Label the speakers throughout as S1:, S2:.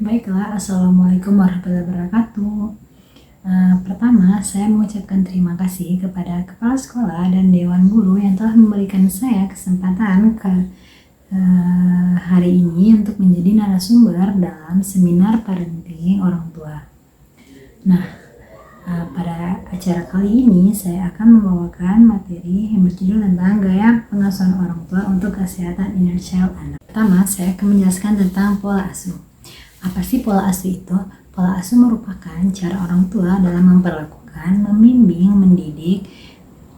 S1: Baiklah, Assalamualaikum warahmatullahi wabarakatuh. Pertama, saya mengucapkan terima kasih kepada Kepala Sekolah dan Dewan Guru yang telah memberikan saya kesempatan hari ini untuk menjadi narasumber dalam seminar parenting orang tua. Nah, pada acara kali ini saya akan membawakan materi yang berjudul tentang gaya pengasuhan orang tua untuk kesehatan inner child anak. Pertama, saya akan menjelaskan tentang pola asuh. Apa sih pola asuh itu? Pola asuh merupakan cara orang tua dalam memperlakukan, membimbing, mendidik,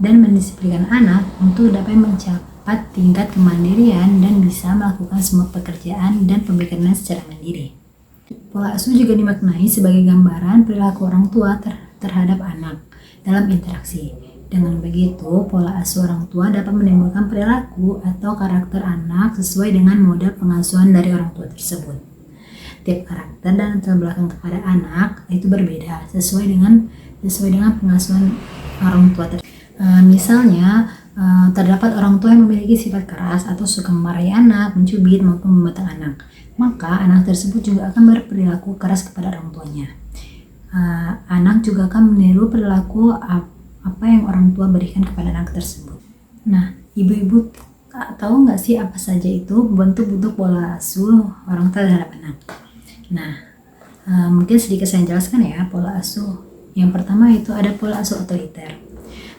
S1: dan mendisiplinkan anak untuk dapat mencapai tingkat kemandirian dan bisa melakukan semua pekerjaan dan pemikiran secara mandiri. Pola asuh juga dimaknai sebagai gambaran perilaku orang tua terhadap anak dalam interaksi. Dengan begitu, pola asuh orang tua dapat menimbulkan perilaku atau karakter anak sesuai dengan model pengasuhan dari orang tua tersebut. Tiap karakter dan latar belakang kepada anak itu berbeda sesuai dengan pengasuhan orang tua tersebut. Misalnya, terdapat orang tua yang memiliki sifat keras atau suka memarahi anak, mencubit maupun membatang anak. Maka anak tersebut juga akan berperilaku keras kepada orang tuanya. Anak juga akan meniru perilaku apa yang orang tua berikan kepada anak tersebut. Nah, ibu-ibu tahu nggak sih apa saja itu bentuk-bentuk pola asuh orang tua terhadap anak? Nah, mungkin sedikit saya jelaskan ya pola asuh. Yang pertama itu ada pola asuh otoriter.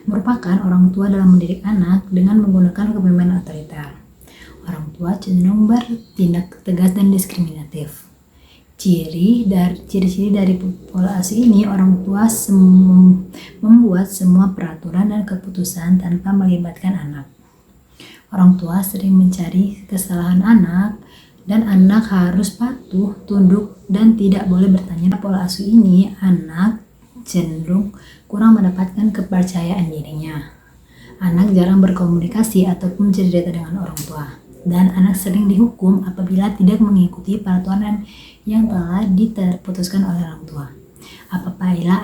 S1: Merupakan orang tua dalam mendidik anak dengan menggunakan kepemimpinan otoriter. Orang tua cenderung bertindak tegas dan diskriminatif. Ciri-ciri dari pola asuh ini, orang tua membuat semua peraturan dan keputusan tanpa melibatkan anak. Orang tua sering mencari kesalahan anak dan anak harus patuh, tunduk, dan tidak boleh bertanya. Pola asuh ini, anak cenderung kurang mendapatkan kepercayaan dirinya. Anak jarang berkomunikasi ataupun cerita dengan orang tua. Dan anak sering dihukum apabila tidak mengikuti peraturan yang telah diputuskan oleh orang tua. Apabila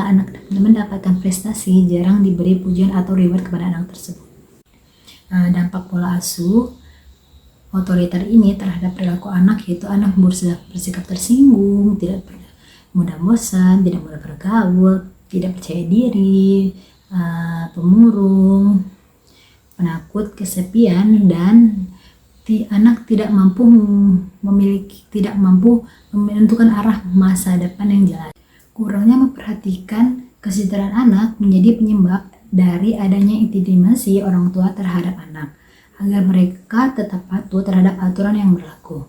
S1: anak mendapatkan prestasi, jarang diberi pujian atau reward kepada anak tersebut. Dampak pola asuh otoriter ini terhadap perilaku anak yaitu anak bersikap tersinggung, tidak mudah bosan, tidak mudah bergaul, tidak percaya diri, pemurung, penakut, kesepian, dan anak tidak mampu menentukan arah masa depan yang jelas. Kurangnya memperhatikan kesejahteraan anak menjadi penyebab dari adanya intimidasi orang tua terhadap anak, agar mereka tetap patuh terhadap aturan yang berlaku.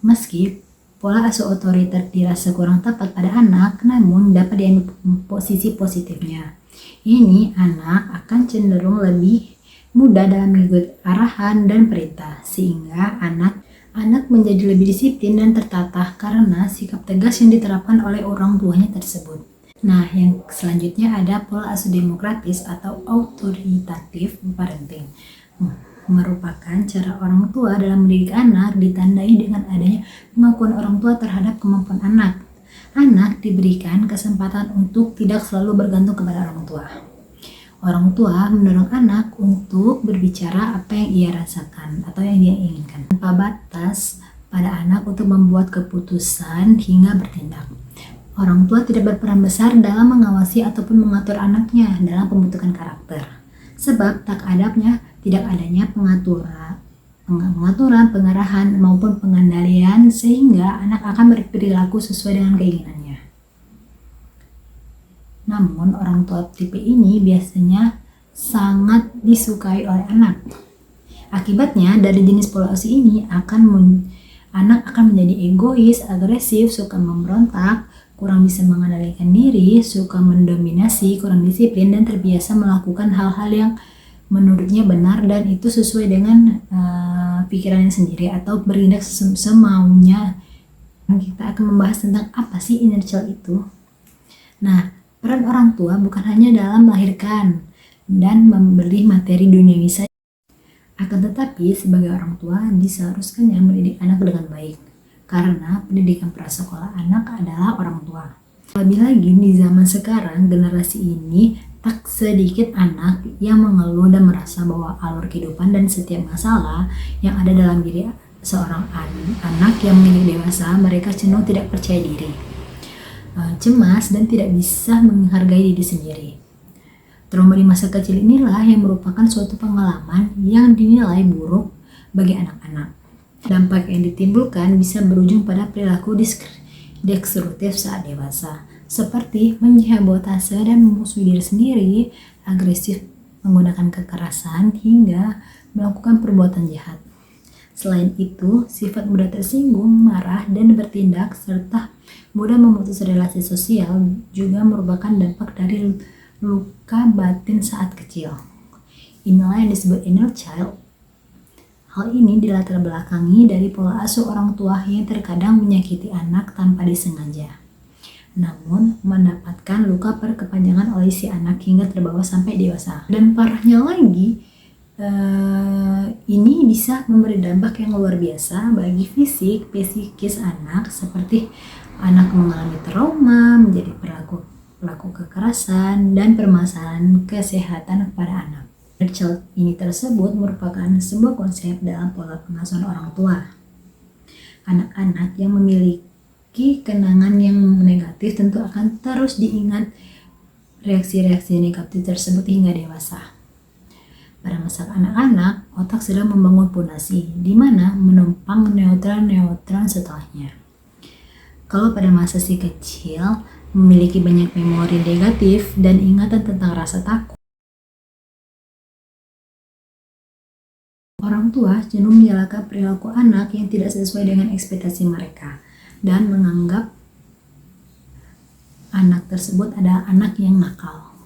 S1: Meski pola asuh otoriter dirasa kurang tepat pada anak, namun dapat diambil posisi positifnya. Ini anak akan cenderung lebih mudah dalam mengikuti arahan dan perintah, sehingga anak menjadi lebih disiplin dan tertata karena sikap tegas yang diterapkan oleh orang tuanya tersebut. Nah, yang selanjutnya ada pola asuh demokratis atau autoritatif parenting. Merupakan cara orang tua dalam mendidik anak ditandai dengan adanya pengakuan orang tua terhadap kemampuan anak. Anak diberikan kesempatan untuk tidak selalu bergantung kepada orang tua. Orang tua mendorong anak untuk berbicara apa yang ia rasakan atau yang dia inginkan, tanpa batas pada anak untuk membuat keputusan hingga bertindak. Orang tua tidak berperan besar dalam mengawasi ataupun mengatur anaknya dalam pembentukan karakter. Sebab tak tidak adanya pengaturan, pengarahan maupun pengendalian sehingga anak akan berperilaku sesuai dengan keinginannya. Namun orang tua tipe ini biasanya sangat disukai oleh anak. Akibatnya dari jenis pola asuh ini anak akan menjadi egois, agresif, suka memberontak, kurang bisa mengendalikan diri, suka mendominasi, kurang disiplin, dan terbiasa melakukan hal-hal yang menurutnya benar dan itu sesuai dengan pikirannya sendiri atau bertindak semaunya. Kita akan membahas tentang apa sih inner child itu. Nah, peran orang tua bukan hanya dalam melahirkan dan memberi materi duniawi saja. Akan tetapi, sebagai orang tua diseharuskannya mendidik anak dengan baik. Karena pendidikan prasekolah anak adalah orang tua. Lebih lagi di zaman sekarang, generasi ini Tak sedikit anak yang mengeluh dan merasa bahwa alur kehidupan dan setiap masalah yang ada dalam diri seorang anak yang menjadi dewasa, mereka cenderung tidak percaya diri, cemas, dan tidak bisa menghargai diri sendiri. Trauma di masa kecil inilah yang merupakan suatu pengalaman yang dinilai buruk bagi anak-anak. Dampak yang ditimbulkan bisa berujung pada perilaku destruktif saat dewasa, seperti menjabotase dan memusuhi diri sendiri, agresif, menggunakan kekerasan, hingga melakukan perbuatan jahat. Selain itu, sifat mudah tersinggung, marah, dan bertindak, serta mudah memutus relasi sosial juga merupakan dampak dari luka batin saat kecil. Inilah yang disebut inner child. Hal ini dilatar belakangi dari pola asuh orang tua yang terkadang menyakiti anak tanpa disengaja, namun mendapatkan luka berkepanjangan oleh si anak hingga terbawa sampai dewasa. Dan parahnya lagi, ini bisa memberi dampak yang luar biasa bagi fisik, psikis anak, seperti anak mengalami trauma, menjadi pelaku kekerasan, dan permasalahan kesehatan kepada anak. Child ini tersebut merupakan sebuah konsep dalam pola pengasuhan orang tua. Anak-anak yang memiliki kenangan yang negatif tentu akan terus diingat reaksi-reaksi negatif tersebut hingga dewasa. Pada masa anak-anak, otak sedang membangun fondasi, di mana menumpang neutron setelahnya. Kalau pada masa si kecil memiliki banyak memori negatif dan ingatan tentang rasa takut, orang tua cenderung menyalahkan perilaku anak yang tidak sesuai dengan ekspektasi mereka dan menganggap anak tersebut adalah anak yang nakal.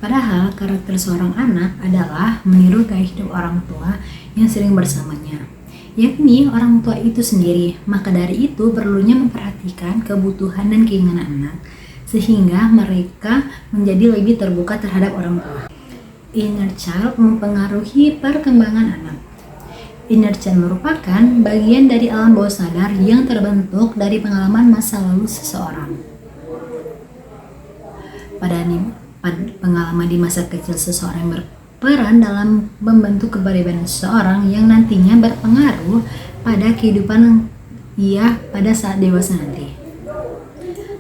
S1: Padahal karakter seorang anak adalah meniru gaya hidup orang tua yang sering bersamanya, yakni orang tua itu sendiri. Maka dari itu perlunya memperhatikan kebutuhan dan keinginan anak sehingga mereka menjadi lebih terbuka terhadap orang tua. Inner child mempengaruhi perkembangan anak. Inner child merupakan bagian dari alam bawah sadar yang terbentuk dari pengalaman masa lalu seseorang. Pada pengalaman di masa kecil seseorang berperan dalam membentuk kepribadian seseorang yang nantinya berpengaruh pada kehidupan ia pada saat dewasa nanti.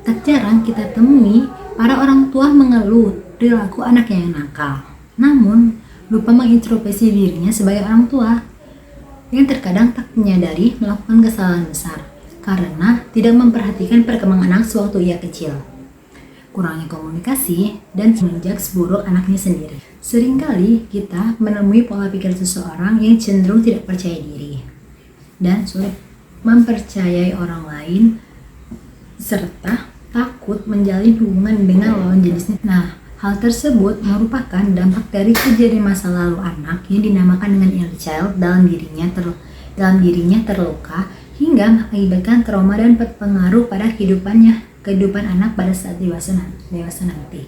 S1: Tak jarang kita temui para orang tua mengeluh perilaku anaknya yang nakal, namun lupa mengintrospeksi dirinya sebagai orang tua yang terkadang tak menyadari melakukan kesalahan besar karena tidak memperhatikan perkembangan anak sewaktu ia kecil, kurangnya komunikasi, dan semenjak buruk anaknya sendiri. Seringkali kita menemui pola pikir seseorang yang cenderung tidak percaya diri dan sulit mempercayai orang lain serta takut menjalin hubungan dengan lawan jenisnya. Nah, hal tersebut merupakan dampak dari kejadian masa lalu anak yang dinamakan dengan inner child dalam dirinya terluka hingga mengakibatkan trauma dan berpengaruh pada kehidupan anak pada saat dewasa nanti.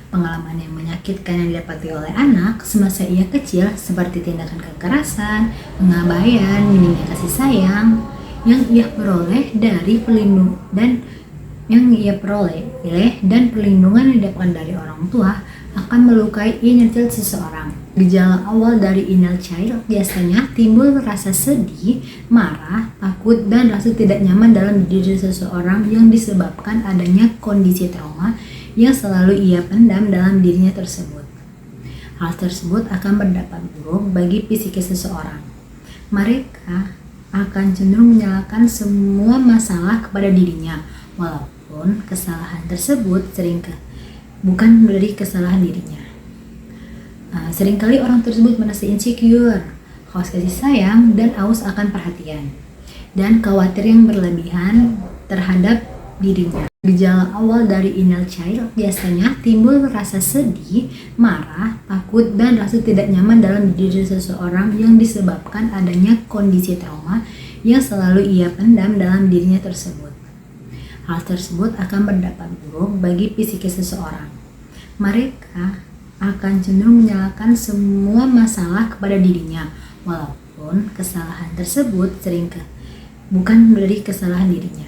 S1: Pengalaman yang menyakitkan yang didapati oleh anak semasa ia kecil seperti tindakan kekerasan, pengabaian, minimnya kasih sayang yang ia peroleh dan perlindungan yang didapatkan dari orang tua akan melukai inner child seseorang. Gejala awal dari inner child biasanya timbul rasa sedih, marah, takut, dan rasa tidak nyaman dalam diri seseorang yang disebabkan adanya kondisi trauma yang selalu ia pendam dalam dirinya tersebut. Hal tersebut akan berdampak buruk bagi psikis seseorang. Mereka akan cenderung menyalahkan semua masalah kepada dirinya, walaupun kesalahan tersebut bukan dari kesalahan dirinya. Seringkali orang tersebut merasa insecure, haus kasih sayang, dan haus akan perhatian, dan khawatir yang berlebihan terhadap dirinya. Gejala awal dari inner child biasanya timbul rasa sedih, marah, takut, dan rasa tidak nyaman dalam diri seseorang yang disebabkan adanya kondisi trauma yang selalu ia pendam dalam dirinya tersebut. Hal tersebut akan berdampak buruk bagi psikis seseorang. Mereka akan cenderung menyalahkan semua masalah kepada dirinya, walaupun kesalahan tersebut bukan dari kesalahan dirinya.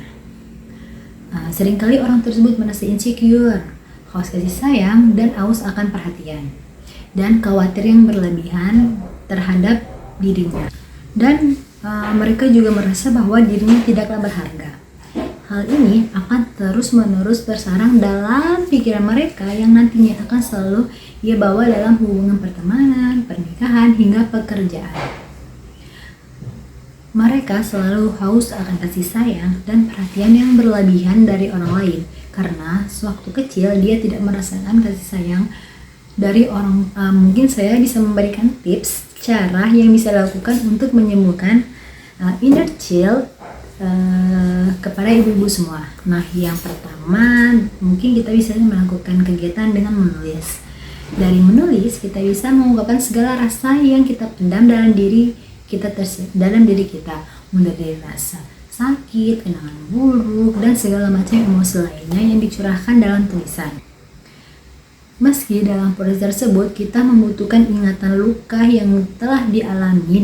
S1: Seringkali orang tersebut merasa insecure, haus kasih sayang, dan aus akan perhatian, dan khawatir yang berlebihan terhadap dirinya. Dan mereka juga merasa bahwa dirinya tidaklah berharga. Hal ini akan terus-menerus bersarang dalam pikiran mereka yang nantinya akan selalu ia bawa dalam hubungan pertemanan, pernikahan, hingga pekerjaan. Mereka selalu haus akan kasih sayang dan perhatian yang berlebihan dari orang lain, karena sewaktu kecil dia tidak merasakan kasih sayang dari orang. Mungkin saya bisa memberikan tips cara yang bisa dilakukan untuk menyembuhkan inner child kepada ibu-ibu semua. Nah, yang pertama mungkin kita bisa melakukan kegiatan dengan menulis. Dari menulis kita bisa mengungkapkan segala rasa yang kita pendam dalam diri kita, mulai dari rasa sakit, kenangan buruk, dan segala macam emosi lainnya yang dicurahkan dalam tulisan. Meski dalam proses tersebut kita membutuhkan ingatan luka yang telah dialami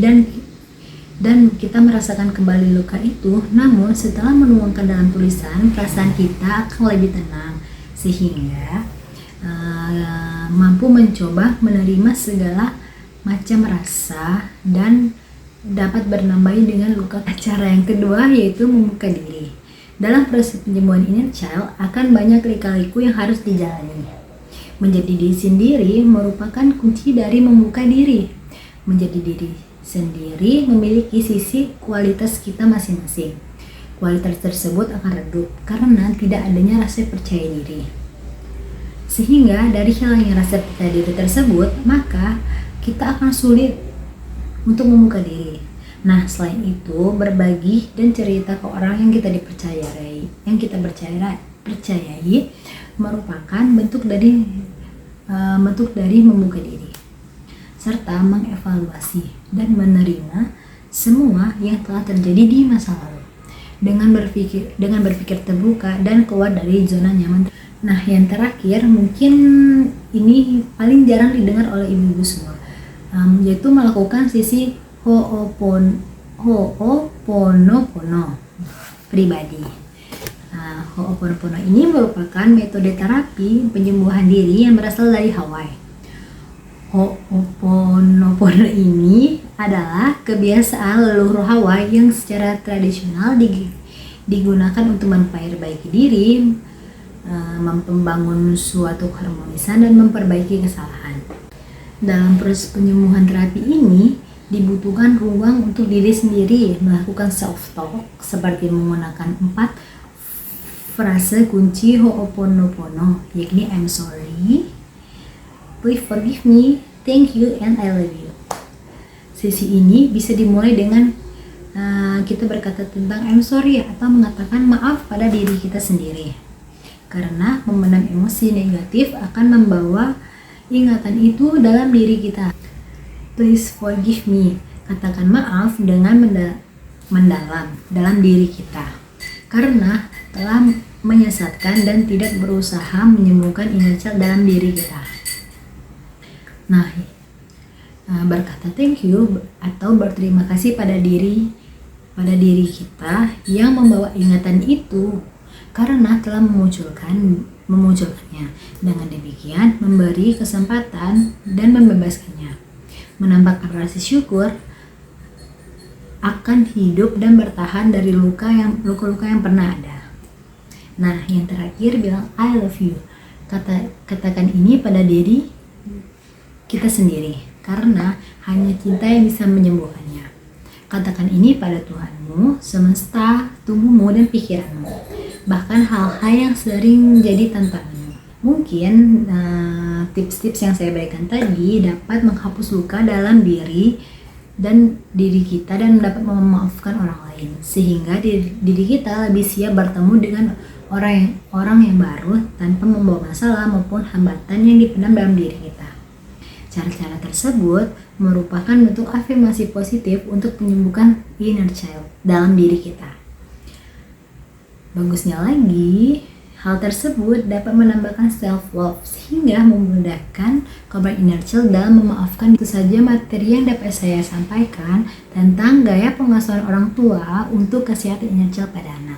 S1: dan kita merasakan kembali luka itu, namun setelah menuangkan dalam tulisan, perasaan kita akan lebih tenang sehingga mampu mencoba menerima segala macam rasa dan dapat bernambahi dengan luka. Cara yang kedua yaitu membuka diri. Dalam proses penyembuhan inner child akan banyak lika-liku yang harus dijalani. Menjadi diri sendiri merupakan kunci dari membuka diri. Menjadi diri sendiri memiliki sisi kualitas kita masing-masing. Kualitas tersebut akan redup karena tidak adanya rasa percaya diri. Sehingga dari hilangnya rasa percaya diri tersebut, maka kita akan sulit untuk membuka diri. Nah, selain itu, berbagi dan cerita ke orang yang kita percayai merupakan bentuk dari membuka diri, serta mengevaluasi dan menerima semua yang telah terjadi di masa lalu dengan berpikir terbuka dan keluar dari zona nyaman. Nah, yang terakhir mungkin ini paling jarang didengar oleh ibu-ibu semua, yaitu melakukan sisi Ho'oponopono pribadi. Ho'oponopono ini merupakan metode terapi penyembuhan diri yang berasal dari Hawaii. Ho'oponopono ini adalah kebiasaan leluhur Hawaii yang secara tradisional digunakan untuk memperbaiki diri, membangun suatu keharmonisan, dan memperbaiki kesalahan. Dalam proses penyembuhan terapi ini dibutuhkan ruang untuk diri sendiri melakukan self-talk seperti menggunakan 4 frase kunci Ho'oponopono, yakni I'm sorry, please forgive me, thank you, and I love you. Sesi ini bisa dimulai dengan kita berkata tentang I'm sorry atau mengatakan maaf pada diri kita sendiri, karena memendam emosi negatif akan membawa ingatan itu dalam diri kita. Please forgive me, katakan maaf dengan mendalam dalam diri kita, karena telah menyesatkan dan tidak berusaha menyembuhkan inner child dalam diri kita. Nah, berkata thank you atau berterima kasih pada diri kita yang membawa ingatan itu, karena telah memunculkannya. Dengan demikian memberi kesempatan dan membebaskannya, menampakkan rasa syukur akan hidup dan bertahan dari luka-luka yang pernah ada. Nah, yang terakhir bilang I love you. Katakan ini pada diri kita sendiri, karena hanya cinta yang bisa menyembuhkannya. Katakan ini pada Tuhanmu, semesta, tubuhmu, dan pikiranmu, bahkan hal-hal yang sering jadi tantanganmu. Mungkin tips-tips yang saya berikan tadi dapat menghapus luka dalam diri kita dan dapat memaafkan orang lain, sehingga diri kita lebih siap bertemu dengan orang yang baru tanpa membawa masalah maupun hambatan yang dipendam dalam diri kita. Cara-cara tersebut merupakan bentuk afirmasi positif untuk menyembuhkan inner child dalam diri kita. Bagusnya lagi, hal tersebut dapat menambahkan self-love sehingga memudahkan korban inner child dalam memaafkan. Itu saja materi yang dapat saya sampaikan tentang gaya pengasuhan orang tua untuk kesehatan inner child pada anak.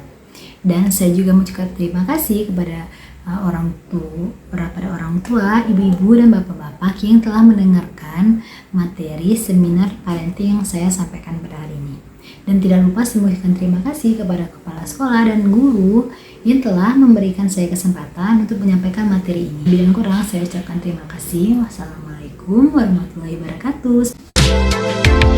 S1: Dan saya juga mengucapkan terima kasih kepada para orang tua, ibu-ibu dan bapak-bapak yang telah mendengarkan materi seminar parenting yang saya sampaikan pada hari ini. Dan tidak lupa saya mengucapkan terima kasih kepada kepala sekolah dan guru yang telah memberikan saya kesempatan untuk menyampaikan materi ini. Lebih dan kurang saya ucapkan terima kasih. Wassalamualaikum warahmatullahi wabarakatuh.